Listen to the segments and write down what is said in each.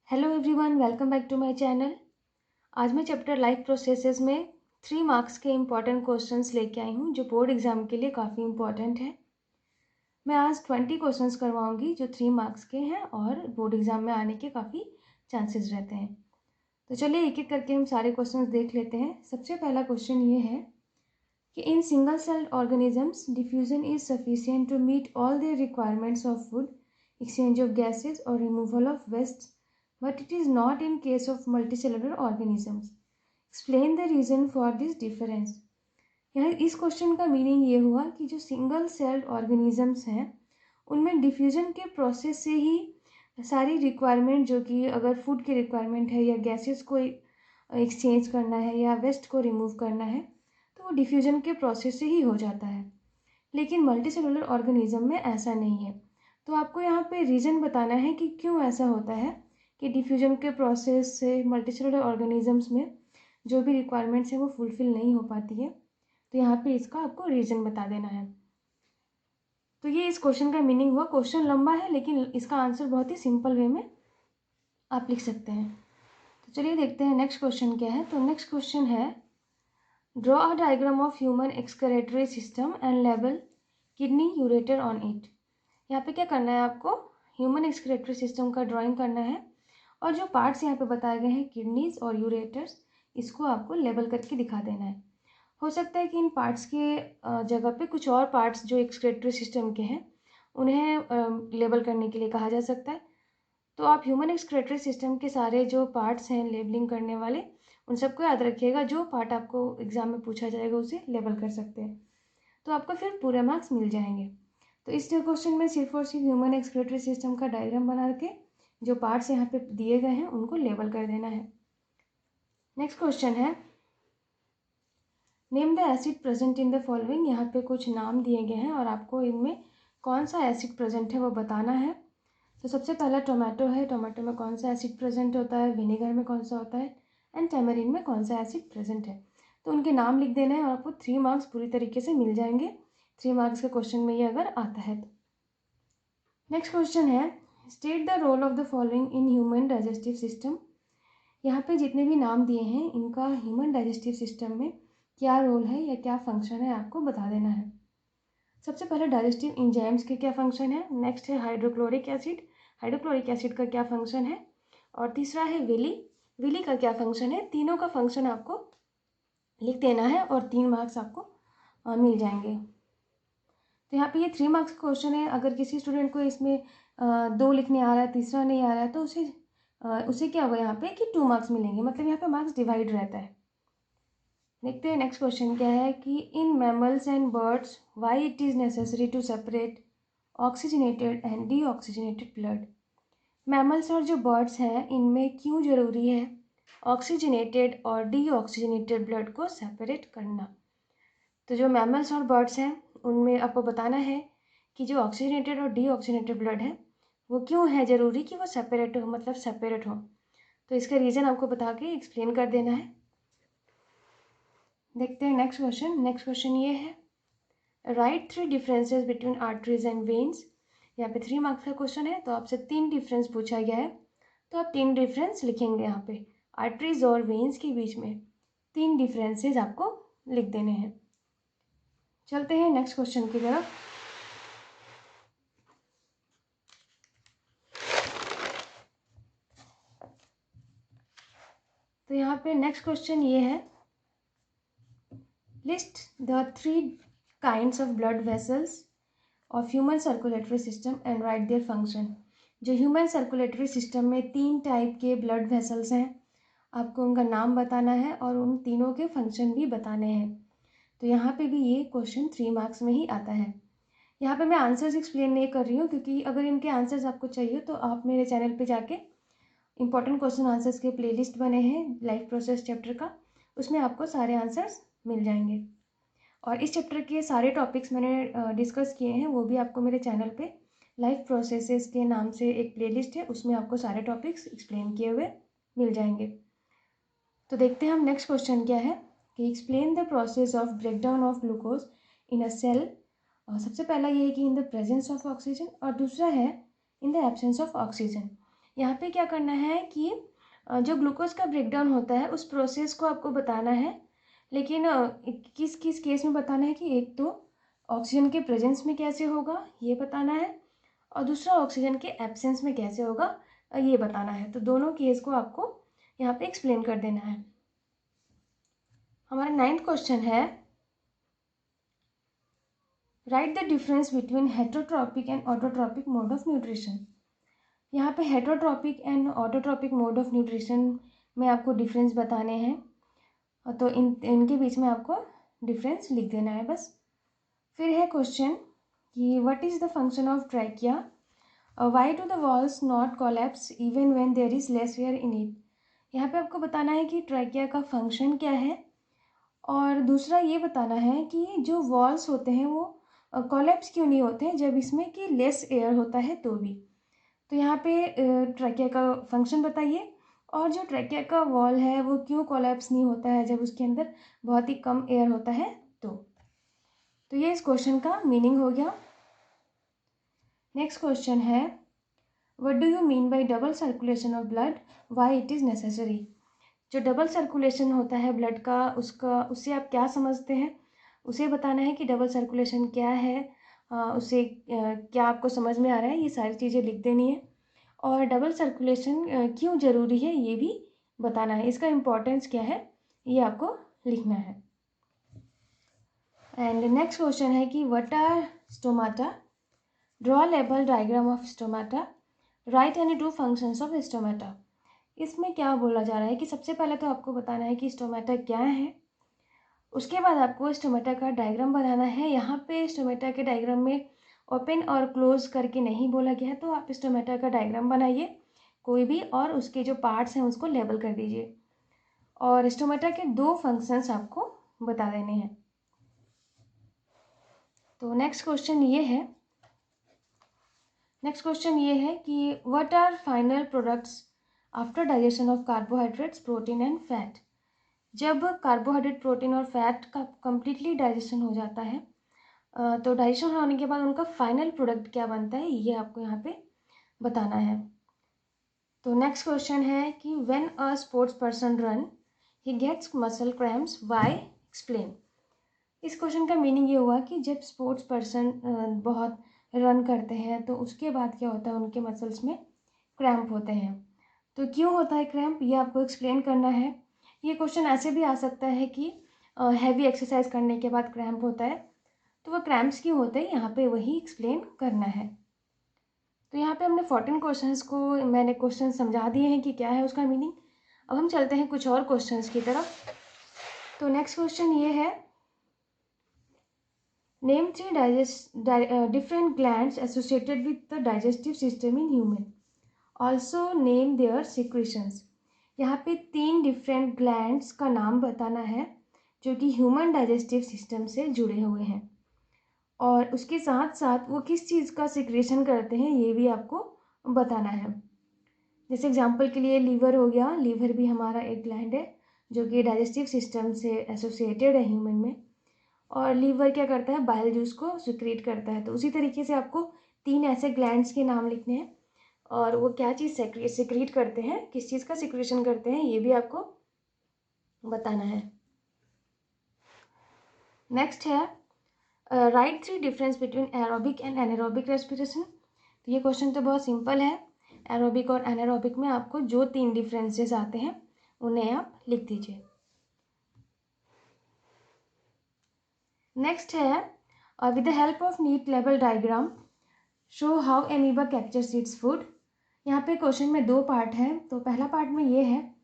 Hello everyone, welcome back to my channel. आज मैं chapter life processes में 3 marks के इम्पॉर्टेंट क्वेश्चंस लेके आई हूँ जो बोर्ड एग्जाम के लिए काफ़ी इम्पॉर्टेंट है। मैं आज 20 क्वेश्चंस करवाऊँगी जो 3 मार्क्स के हैं और बोर्ड एग्जाम में आने के काफ़ी चांसेस रहते हैं। तो चलिए एक एक करके हम सारे क्वेश्चंस देख लेते हैं। सबसे पहला क्वेश्चन ये है कि in single celled organisms diffusion is sufficient to meet all their requirements of food, exchange of gases और removal of waste, but it is not in case of multicellular organisms. Explain the reason for this difference. यहाँ इस question का meaning ये हुआ कि जो single celled organisms हैं उनमें डिफ्यूजन के प्रोसेस से ही सारी रिक्वायरमेंट, जो कि अगर फूड की रिक्वायरमेंट है या गैसेस को एक्सचेंज करना है या वेस्ट को रिमूव करना है, तो वो डिफ्यूजन के प्रोसेस से ही हो जाता है। लेकिन मल्टीसेलुलर ऑर्गेनिज्म में ऐसा नहीं है। तो आपको यहाँ पे रीज़न बताना है कि क्यों ऐसा होता है कि डिफ्यूजन के प्रोसेस से मल्टीसेलुलर ऑर्गेनिजम्स में जो भी रिक्वायरमेंट्स हैं वो फुलफिल नहीं हो पाती है। तो यहाँ पे इसका आपको रीज़न बता देना है। तो ये इस क्वेश्चन का मीनिंग हुआ। क्वेश्चन लंबा है लेकिन इसका आंसर बहुत ही सिंपल वे में आप लिख सकते हैं। तो चलिए देखते हैं नेक्स्ट क्वेश्चन क्या है। तो नेक्स्ट क्वेश्चन है, draw a diagram of human excretory system and label kidney ureter on it. यहाँ पे क्या करना है, आपको ह्यूमन एक्सक्रेटरी सिस्टम का ड्राइंग करना है और जो पार्ट्स यहाँ पे बताए गए हैं किडनीज और यूरेटर्स, इसको आपको लेबल करके दिखा देना है। हो सकता है कि इन पार्ट्स के जगह पे कुछ और पार्ट्स जो एक्सक्रेटरी सिस्टम के हैं उन्हें लेबल करने के लिए कहा जा सकता है। तो आप ह्यूमन एक्सक्रेटरी सिस्टम के सारे जो पार्ट्स हैं लेबलिंग करने वाले, उन सबको याद रखिएगा। जो पार्ट आपको एग्जाम में पूछा जाएगा उसे लेबल कर सकते हैं, तो आपको फिर पूरे मार्क्स मिल जाएंगे। तो इस क्वेश्चन में सिर्फ और सिर्फ ह्यूमन एक्सक्रेटरी सिस्टम का डायग्राम बना के जो पार्ट्स यहाँ पे दिए गए हैं उनको लेबल कर देना है। नेक्स्ट क्वेश्चन है, name the acid present in the following. यहाँ पे कुछ नाम दिए गए हैं और आपको इनमें कौन सा एसिड प्रेजेंट है वो बताना है। तो सबसे पहला टोमेटो है। टोमेटो में कौन सा एसिड प्रेजेंट होता है, विनेगर में कौन सा होता है, एंड टैमरिन में कौन सा एसिड प्रेजेंट है। तो उनके नाम लिख देना है और आपको 3 मार्क्स पूरी तरीके से मिल जाएंगे 3 मार्क्स के क्वेश्चन में ये अगर आता है तो। नेक्स्ट क्वेश्चन है, state the role of the following in human digestive system. यहाँ पे जितने भी नाम दिए हैं इनका ह्यूमन डाइजेस्टिव सिस्टम में क्या रोल है या क्या फंक्शन है आपको बता देना है। सबसे पहले डाइजेस्टिव इंजाइम्स के क्या फंक्शन है। नेक्स्ट है हाइड्रोक्लोरिक एसिड, हाइड्रोक्लोरिक एसिड का क्या फंक्शन है। और तीसरा है विली, विली का क्या फंक्शन है। तीनों का फंक्शन आपको लिख देना है और 3 मार्क्स आपको मिल जाएंगे। तो यहाँ पे ये 3 मार्क्स का क्वेश्चन है। अगर किसी स्टूडेंट को इसमें 2 लिखने आ रहा है, तीसरा नहीं आ रहा है, तो उसे क्या होगा यहाँ पे कि 2 मार्क्स मिलेंगे, मतलब यहाँ पे मार्क्स डिवाइड रहता है। देखते हैं नेक्स्ट क्वेश्चन क्या है कि in mammals and birds why it is necessary to separate oxygenated and deoxygenated blood. Mammals और जो बर्ड्स हैं इनमें क्यों ज़रूरी है ऑक्सीजनेटेड और डीऑक्सीजनेटेड ब्लड को सेपरेट करना। तो जो मैमल्स और बर्ड्स हैं उनमें आपको बताना है कि जो ऑक्सीजनेटेड और डीऑक्सीजनेटेड ब्लड है वो क्यों है ज़रूरी कि वो सेपरेट हो, मतलब सेपरेट हो। तो इसका रीज़न आपको बता के एक्सप्लेन कर देना है। देखते हैं नेक्स्ट क्वेश्चन। नेक्स्ट क्वेश्चन ये है, right 3 differences between arteries and veins. यहाँ पे 3 मार्क्स का क्वेश्चन है तो आपसे 3 डिफरेंस पूछा गया है, तो आप 3 डिफरेंस लिखेंगे। यहाँ पे आर्टरीज और वेन्स के बीच में 3 डिफरेंसेस आपको लिख देने हैं। चलते हैं नेक्स्ट क्वेश्चन की तरफ। तो यहाँ पे नेक्स्ट क्वेश्चन ये है, list the 3 kinds of blood vessels of human circulatory system and right their function. जो ह्यूमन सर्कुलेटरी सिस्टम में 3 टाइप के ब्लड वेसल्स हैं, आपको उनका नाम बताना है और उन तीनों के फंक्शन भी बताने हैं। तो यहाँ पे भी ये क्वेश्चन 3 मार्क्स में ही आता है। यहाँ पे मैं आंसर्स एक्सप्लेन नहीं कर रही हूँ क्योंकि अगर इनके आंसर्स आपको चाहिए तो आप मेरे चैनल पे जाके इंपॉर्टेंट क्वेश्चन आंसर्स के प्लेलिस्ट बने हैं लाइफ प्रोसेस चैप्टर का, उसमें आपको सारे आंसर्स मिल जाएंगे। और इस चैप्टर के सारे टॉपिक्स मैंने डिस्कस किए हैं, वो भी आपको मेरे चैनल पे लाइफ प्रोसेसेस के नाम से एक प्लेलिस्ट है, उसमें आपको सारे टॉपिक्स एक्सप्लेन किए हुए मिल जाएंगे। तो देखते हैं हम नेक्स्ट क्वेश्चन क्या है कि explain the process of breakdown of glucose in a cell. सबसे पहला ये है कि in the presence of oxygen और दूसरा है in the absence of oxygen. यहाँ पे क्या करना है कि जो ग्लूकोज का ब्रेकडाउन होता है उस प्रोसेस को आपको बताना है, लेकिन किस किस केस में बताना है कि एक तो ऑक्सीजन के प्रेजेंस में कैसे होगा ये बताना है, और दूसरा ऑक्सीजन के एब्सेंस में कैसे होगा ये बताना है। तो दोनों केस को आपको यहाँ पे एक्सप्लेन कर देना है। हमारा 9th क्वेश्चन है, right the difference between heterotrophic and autotrophic mode of nutrition. यहाँ पे heterotrophic and autotrophic mode of nutrition में आपको डिफरेंस बताने हैं, तो इनके बीच में आपको डिफरेंस लिख देना है बस। फिर है क्वेश्चन कि what is the function of trachea, why do the walls not collapse even when there is less air in it. यहाँ पे आपको बताना है कि ट्रैकिया का फंक्शन क्या है, और दूसरा ये बताना है कि जो वॉल्स होते हैं वो कोलैप्स क्यों नहीं होते हैं जब इसमें कि लेस एयर होता है तो भी। तो यहाँ पे ट्रैकिया का फंक्शन बताइए, और जो ट्रैकिया का वॉल है वो क्यों कोलैप्स नहीं होता है जब उसके अंदर बहुत ही कम एयर होता है। तो ये इस क्वेश्चन का मीनिंग हो गया। नेक्स्ट क्वेश्चन है, what do you mean by double circulation of blood, why it is necessary. जो डबल सर्कुलेशन होता है ब्लड का उससे आप क्या समझते हैं, उसे बताना है कि डबल सर्कुलेशन क्या है, उसे क्या आपको समझ में आ रहा है, ये सारी चीज़ें लिख देनी है। और डबल सर्कुलेशन क्यों ज़रूरी है ये भी बताना है, इसका इम्पोर्टेंस क्या है ये आपको लिखना है। एंड नेक्स्ट क्वेश्चन है कि what are stomata, draw label diagram of stomata, write any two functions of stomata. इसमें क्या बोला जा रहा है कि सबसे पहले तो आपको बताना है कि स्टोमाटा क्या है, उसके बाद आपको स्टोमाटा का डायग्राम बनाना है। यहाँ पे स्टोमाटा के डायग्राम में ओपन और क्लोज करके नहीं बोला गया है, तो आप स्टोमाटा का डायग्राम बनाइए कोई भी, और उसके जो पार्ट्स हैं उसको लेबल कर दीजिए, और स्टोमाटा के 2 फंक्शंस आपको बता देने हैं। तो नेक्स्ट क्वेश्चन ये है कि what are final products after digestion of carbohydrates, protein and fat. जब कार्बोहाइड्रेट, प्रोटीन और फैट का कंप्लीटली डाइजेशन हो जाता है, तो डाइजेशन होने के बाद उनका फाइनल प्रोडक्ट क्या बनता है ये आपको यहाँ पे बताना है। तो नेक्स्ट क्वेश्चन है कि when a sports person run he gets muscle cramps, why, explain. इस क्वेश्चन का मीनिंग ये हुआ कि जब स्पोर्ट्स पर्सन बहुत रन करते हैं तो उसके बाद क्या होता है, उनके मसल्स में क्रैम्प होते हैं। तो क्यों होता है क्रैम्प ये आपको एक्सप्लेन करना है। ये क्वेश्चन ऐसे भी आ सकता है कि हैवी एक्सरसाइज करने के बाद क्रैम्प होता है, तो वह क्रैम्प्स क्यों होते हैं यहाँ पे वही एक्सप्लेन करना है। तो यहाँ पे हमने 14 क्वेश्चंस को मैंने क्वेश्चन समझा दिए हैं कि क्या है उसका मीनिंग। अब हम चलते हैं कुछ और क्वेश्चंस की तरफ। तो नेक्स्ट क्वेश्चन ये है, name 3 different glands associated with the digestive system in human. Also name their secretions. यहाँ पे 3 डिफरेंट ग्लैंड्स का नाम बताना है जो कि ह्यूमन डाइजेस्टिव सिस्टम से जुड़े हुए हैं, और उसके साथ साथ वो किस चीज़ का सिक्रेशन करते हैं ये भी आपको बताना है। जैसे एग्जांपल के लिए लीवर हो गया, लीवर भी हमारा एक ग्लैंड है जो कि डाइजेस्टिव सिस्टम से एसोसिएटेड है ह्यूमन में, और लीवर क्या करता है, बाइल जूस को सिक्रीट करता है। तो उसी तरीके से आपको 3 ऐसे ग्लैंड्स के नाम लिखने हैं, और वो क्या चीज़ सिक्रीट करते हैं, किस चीज़ का सिक्रेशन करते हैं ये भी आपको बताना है। नेक्स्ट है, right 3 difference between aerobic and anaerobic respiration. तो ये क्वेश्चन तो बहुत सिंपल है, एरोबिक और एनारोबिक में आपको जो 3 डिफरेंसेस आते हैं उन्हें आप लिख दीजिए। नेक्स्ट है, with the help of neat लेवल diagram show how amoeba captures its food. यहाँ पे क्वेश्चन में 2 पार्ट हैं। तो पहला पार्ट में ये है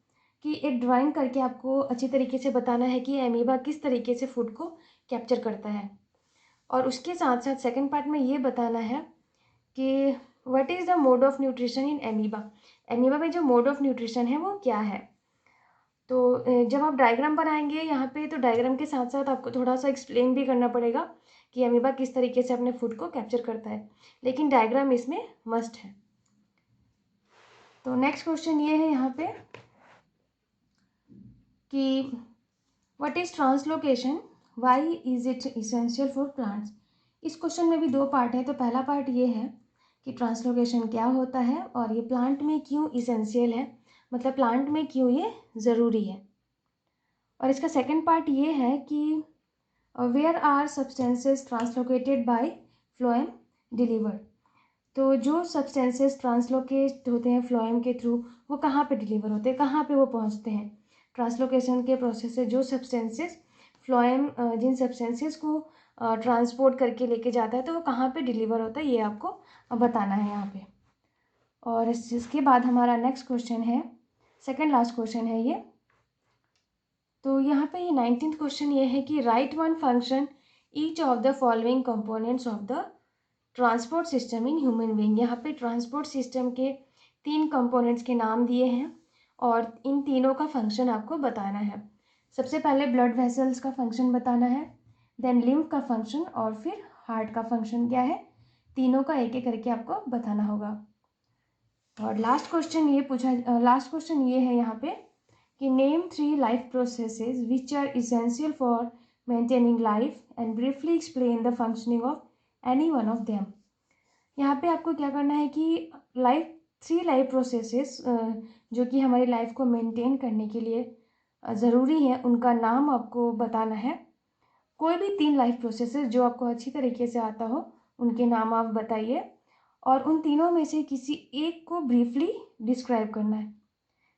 कि एक ड्राइंग करके आपको अच्छी तरीके से बताना है कि एमीबा किस तरीके से फूड को कैप्चर करता है, और उसके साथ साथ सेकंड पार्ट में ये बताना है कि what is the mode of nutrition in amoeba. Amoeba में जो मोड ऑफ न्यूट्रिशन है वो क्या है। तो जब आप डायग्राम बनाएंगे यहाँ पे, तो डायग्राम के साथ साथ आपको थोड़ा सा एक्सप्लेन भी करना पड़ेगा कि एमीबा किस तरीके से अपने फूड को कैप्चर करता है, लेकिन डायग्राम इसमें मस्ट है। तो नेक्स्ट क्वेश्चन ये है यहाँ पे कि what is translocation, why is it essential for plants. इस क्वेश्चन में भी 2 पार्ट है। तो पहला पार्ट ये है कि ट्रांसलोकेशन क्या होता है और ये प्लांट में क्यों इसेंशियल है, मतलब प्लांट में क्यों ये ज़रूरी है। और इसका सेकंड पार्ट ये है कि where are substances translocated by phloem deliver. तो जो सब्सटेंसेस ट्रांसलोकेट होते हैं फ्लोएम के थ्रू, वो कहाँ पे डिलीवर होते हैं, कहाँ पे वो पहुँचते हैं। ट्रांसलोकेशन के प्रोसेस से जो सब्सटेंसेस फ्लोएम जिन सब्सटेंसेस को ट्रांसपोर्ट करके लेके जाता है, तो वो कहाँ पे डिलीवर होता है, ये आपको बताना है यहाँ पे। और इसके बाद हमारा नेक्स्ट क्वेश्चन है, सेकंड लास्ट क्वेश्चन है ये। तो यहाँ पे ये 19th क्वेश्चन ये है कि right one function each of the following components of the transport system in human being. यहाँ पे ट्रांसपोर्ट सिस्टम के 3 कंपोनेंट्स के नाम दिए हैं और इन तीनों का फंक्शन आपको बताना है। सबसे पहले ब्लड वेसल्स का फंक्शन बताना है, देन लिम्फ का फंक्शन और फिर हार्ट का फंक्शन क्या है, तीनों का एक एक करके आपको बताना होगा। और लास्ट क्वेश्चन ये है यहाँ पे कि name 3 life processes which are essential for maintaining life and briefly explain the functioning of any one of them. यहाँ पे आपको क्या करना है कि 3 लाइफ प्रोसेसेस जो कि हमारी लाइफ को मेंटेन करने के लिए ज़रूरी है, उनका नाम आपको बताना है। कोई भी 3 लाइफ प्रोसेसेस जो आपको अच्छी तरीके से आता हो, उनके नाम आप बताइए और उन तीनों में से किसी एक को ब्रीफली डिस्क्राइब करना है।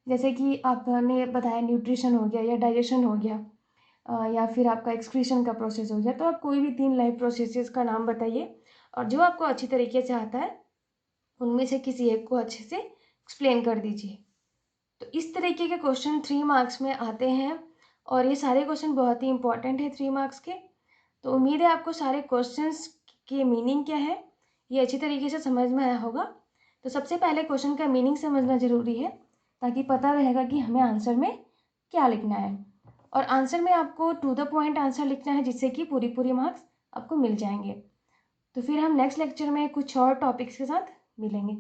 जैसे कि आपने बताया न्यूट्रिशन हो गया या डाइजेशन हो गया या फिर आपका एक्सक्रीशन का प्रोसेस हो गया, तो आप कोई भी 3 लाइफ प्रोसेसेस का नाम बताइए और जो आपको अच्छी तरीके से आता है उनमें से किसी एक को अच्छे से एक्सप्लेन कर दीजिए। तो इस तरीके के क्वेश्चन 3 मार्क्स में आते हैं और ये सारे क्वेश्चन बहुत ही इंपॉर्टेंट है 3 मार्क्स के। तो उम्मीद है आपको सारे क्वेश्चंस की मीनिंग क्या है ये अच्छी तरीके से समझ में आया होगा। तो सबसे पहले क्वेश्चन का मीनिंग समझना ज़रूरी है ताकि पता रहेगा कि हमें आंसर में क्या लिखना है। और आंसर में आपको टू द पॉइंट आंसर लिखना है जिससे कि पूरी मार्क्स आपको मिल जाएंगे। तो फिर हम नेक्स्ट लेक्चर में कुछ और टॉपिक्स के साथ मिलेंगे।